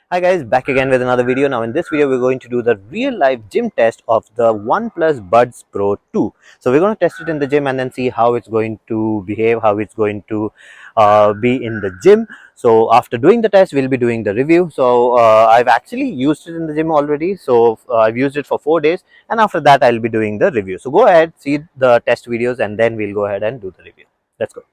Hi guys, back again with another video. Now in this video we're going to do the real life gym test of the OnePlus Buds Pro 2. So we're going to test it in the gym and then see how it's going to behave, how it's going to be in the gym. So after doing the test we'll be doing the review. So I've actually used it in the gym already. So I've used it for 4 days and after that I'll be doing the review. So go ahead, see the test videos and then we'll go ahead and do the review. Let's go.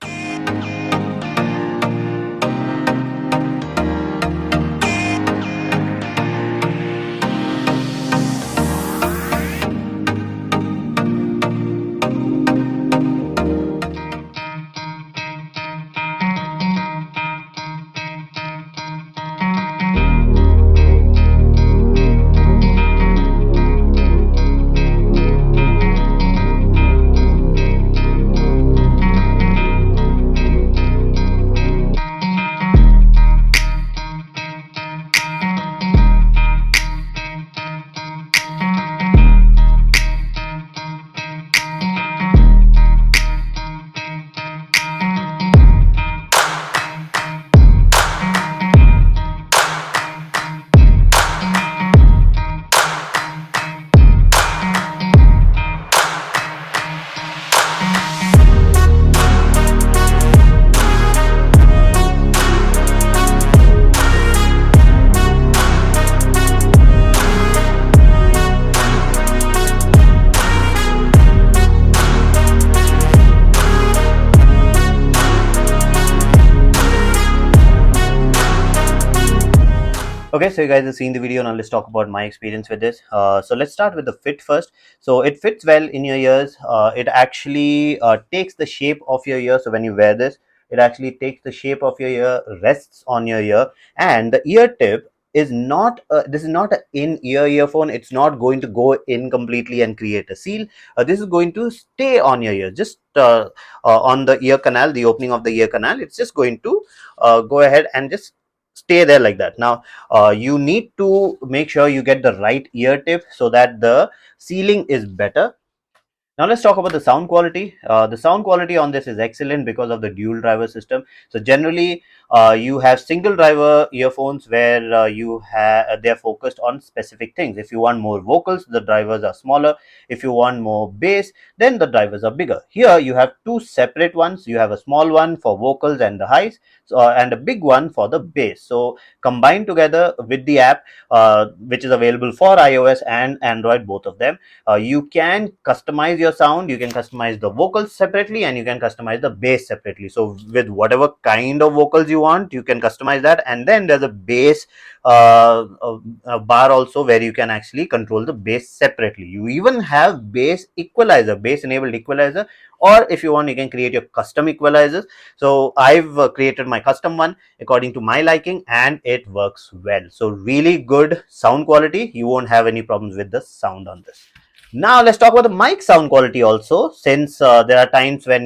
Okay, so you guys have seen the video. Now let's talk about my experience with this. So let's start with the fit first. So it fits well in your ears. It actually takes the shape of your ear. So when you wear this, it actually takes the shape of your ear, rests on your ear, and the ear tip is not. This is not an in-ear earphone. It's not going to go in completely and create a seal. This is going to stay on your ear, just on the ear canal, the opening of the ear canal. It's just going to go ahead and just stay there like that. Now you need to make sure you get the right ear tip so that the sealing is better. Now let's talk about the sound quality. The sound quality on this is excellent because of the dual driver system. So generally, you have single driver earphones where they're focused on specific things. If you want more vocals, the drivers are smaller. If you want more bass, then the drivers are bigger. Here you have two separate ones. You have a small one for vocals and the highs, and a big one for the bass. So combined together with the app, which is available for iOS and Android, both of them, you can customize your sound. You can customize the vocals separately and you can customize the bass separately. So with whatever kind of vocals you want, you can customize that. And then there's a bass bar also where you can actually control the bass separately. You even have bass equalizer, bass enabled equalizer, or if you want you can create your custom equalizers. So I've created my custom one according to my liking and it works well. So really good sound quality. You won't have any problems with the sound on this. Now let's talk about the mic sound quality also, since there are times when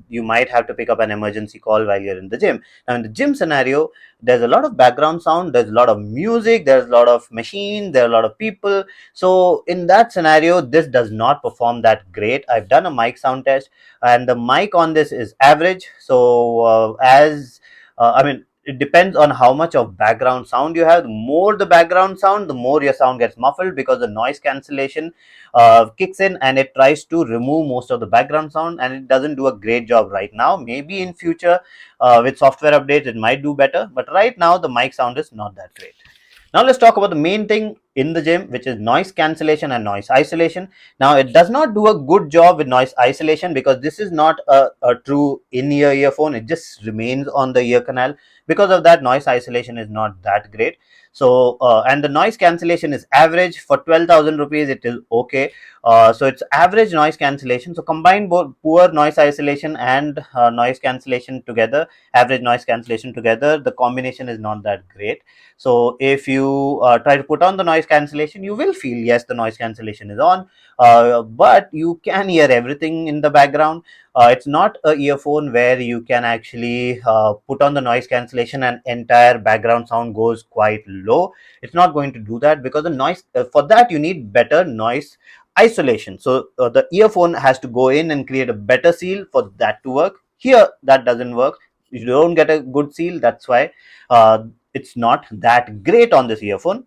you might have to pick up an emergency call while you're in the gym. Now in the gym scenario, there's a lot of background sound, there's a lot of music, there's a lot of machine, there are a lot of people. So in that scenario, this does not perform that great. I've done a mic sound test and the mic on this is average. So I mean, it depends on how much of background sound you have. The more the background sound, the more your sound gets muffled because the noise cancellation kicks in and it tries to remove most of the background sound, and it doesn't do a great job right now. Maybe in future with software updates it might do better, but right now the mic sound is not that great. Now let's talk about the main thing in the gym, which is noise cancellation and noise isolation. Now it does not do a good job with noise isolation because this is not a true in-ear earphone. It just remains on the ear canal. Because of that, noise isolation is not that great. So and the noise cancellation is average. For 12,000 rupees it is okay. So it's average noise cancellation. So combine both poor noise isolation and noise cancellation together, average noise cancellation together, the combination is not that great. So if you try to put on the noise cancellation, you will feel yes, the noise cancellation is on, but you can hear everything in the background. It's not a earphone where you can actually put on the noise cancellation and entire background sound goes quite low. It's not going to do that because the noise for that you need better noise isolation. So the earphone has to go in and create a better seal for that to work. Here that doesn't work. You don't get a good seal. That's why it's not that great on this earphone.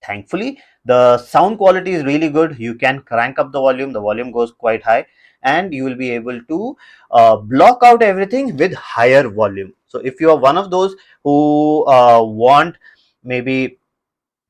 Thankfully, the sound quality is really good. You can crank up the volume goes quite high, and you will be able to block out everything with higher volume. So if you are one of those who want maybe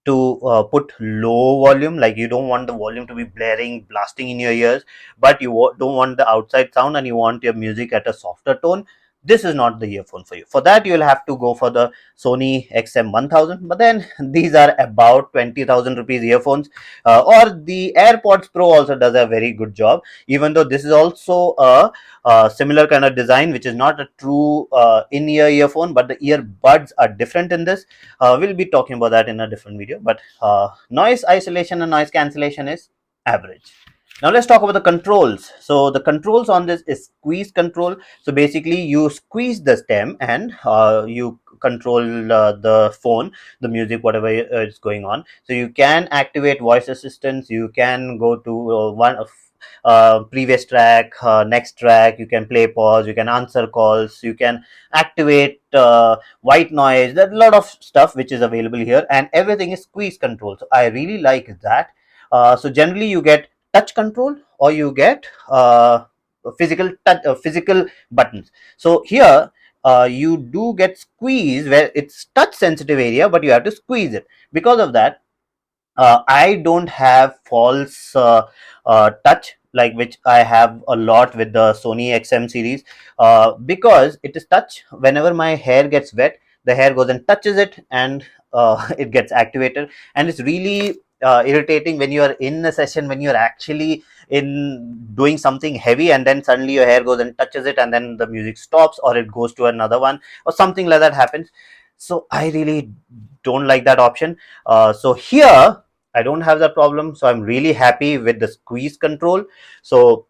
to put low volume, like you don't want the volume to be blaring, blasting in your ears, but you don't want the outside sound and you want your music at a softer tone, this is not the earphone for you. For that, you'll have to go for the Sony XM1000, but then these are about 20,000 rupees earphones. Or the AirPods Pro also does a very good job, even though this is also a similar kind of design, which is not a true in-ear earphone, but the earbuds are different in this. We'll be talking about that in a different video, but noise isolation and noise cancellation is average. Now let's talk about the controls. So the controls on this is squeeze control. So basically you squeeze the stem and you control the phone, the music, whatever is going on. So you can activate voice assistants, you can go to one of previous track, next track, you can play pause, you can answer calls, you can activate white noise. There's a lot of stuff which is available here, and everything is squeeze control. So I really like that. So generally you get touch control or you get physical touch, physical buttons. So here you do get squeeze where it's touch sensitive area, but you have to squeeze it. Because of that, I don't have false touch, like which I have a lot with the Sony XM series, because it is touch. Whenever my hair gets wet, the hair goes and touches it, and it gets activated, and it's really irritating when you are in a session, when you're actually in doing something heavy, and then suddenly your hair goes and touches it, and then the music stops, or it goes to another one, or something like that happens. So I really don't like that option. So here I don't have that problem, so I'm really happy with the squeeze control. So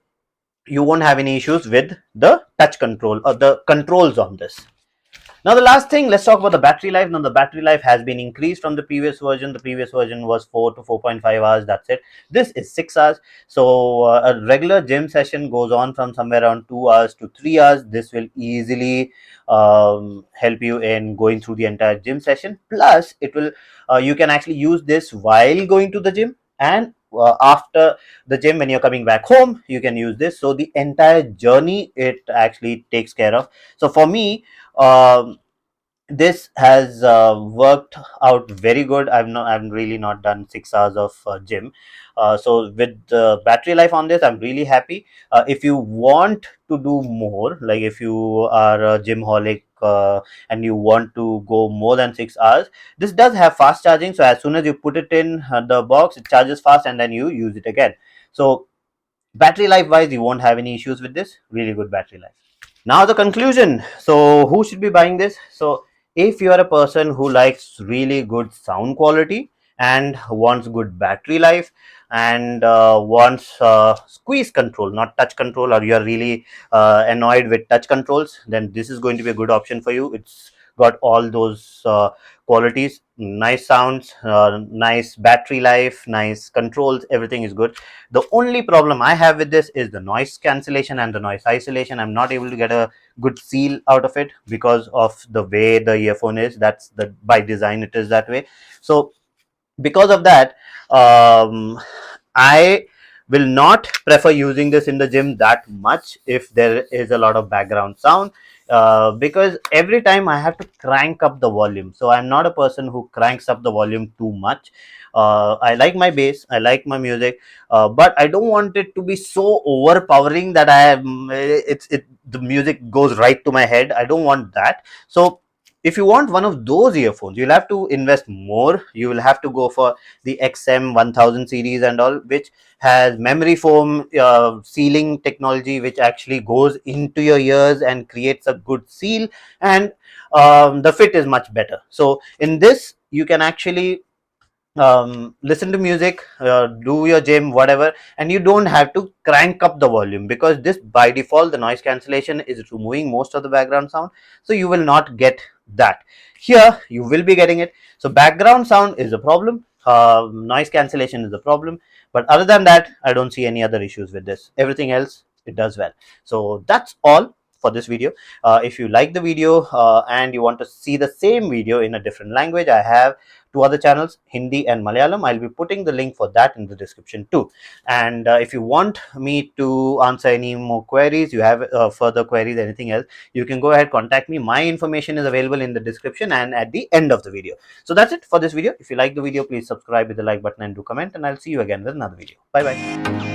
you won't have any issues with the touch control or the controls on this. Now the last thing, let's talk about the battery life. Now the battery life has been increased from the previous version. The previous version was 4 to 4.5 hours, that's it. This is 6 hours. So a regular gym session goes on from somewhere around 2 hours to 3 hours. This will easily help you in going through the entire gym session. Plus it will you can actually use this while going to the gym, and after the gym, when you're coming back home, you can use this. So the entire journey it actually takes care of. So for me, um, this has worked out very good. I'm really not done 6 hours of gym. So with the battery life on this, I'm really happy. If you want to do more, like if you are a gym holic and you want to go more than 6 hours, this does have fast charging. So as soon as you put it in the box, it charges fast, and then you use it again. So battery life wise, you won't have any issues with this. Really good battery life. Now the conclusion. So who should be buying this? So if you are a person who likes really good sound quality and wants good battery life and wants squeeze control, not touch control, or you are really annoyed with touch controls, then this is going to be a good option for you. It's got all those qualities: nice sounds, nice battery life, nice controls, everything is good. The only problem I have with this is the noise cancellation and the noise isolation. I'm not able to get a good feel out of it because of the way the earphone is. That's the by design, it is that way. So because of that, I will not prefer using this in the gym that much if there is a lot of background sound, because every time I have to crank up the volume. So I'm not a person who cranks up the volume too much. I like my bass, I like my music, but I don't want it to be so overpowering that the music goes right to my head. I don't want that. So if you want one of those earphones, you'll have to invest more. You will have to go for the XM1000 series and all, which has memory foam sealing technology, which actually goes into your ears and creates a good seal, and the fit is much better. So in this, you can actually listen to music, do your gym, whatever, and you don't have to crank up the volume, because this by default, the noise cancellation is removing most of the background sound, so you will not get that. Here you will be getting it. So background sound is a problem, noise cancellation is a problem, but other than that, I don't see any other issues with this. Everything else, it does well. So that's all for this video. If you like the video and you want to see the same video in a different language, I have two other channels, Hindi and Malayalam. I'll be putting the link for that in the description too. And if you want me to answer any more queries, you have further queries, anything else, you can go ahead, contact me. My information is available in the description and at the end of the video. So that's it for this video. If you like the video, please subscribe with the like button and do comment, and I'll see you again with another video. Bye bye.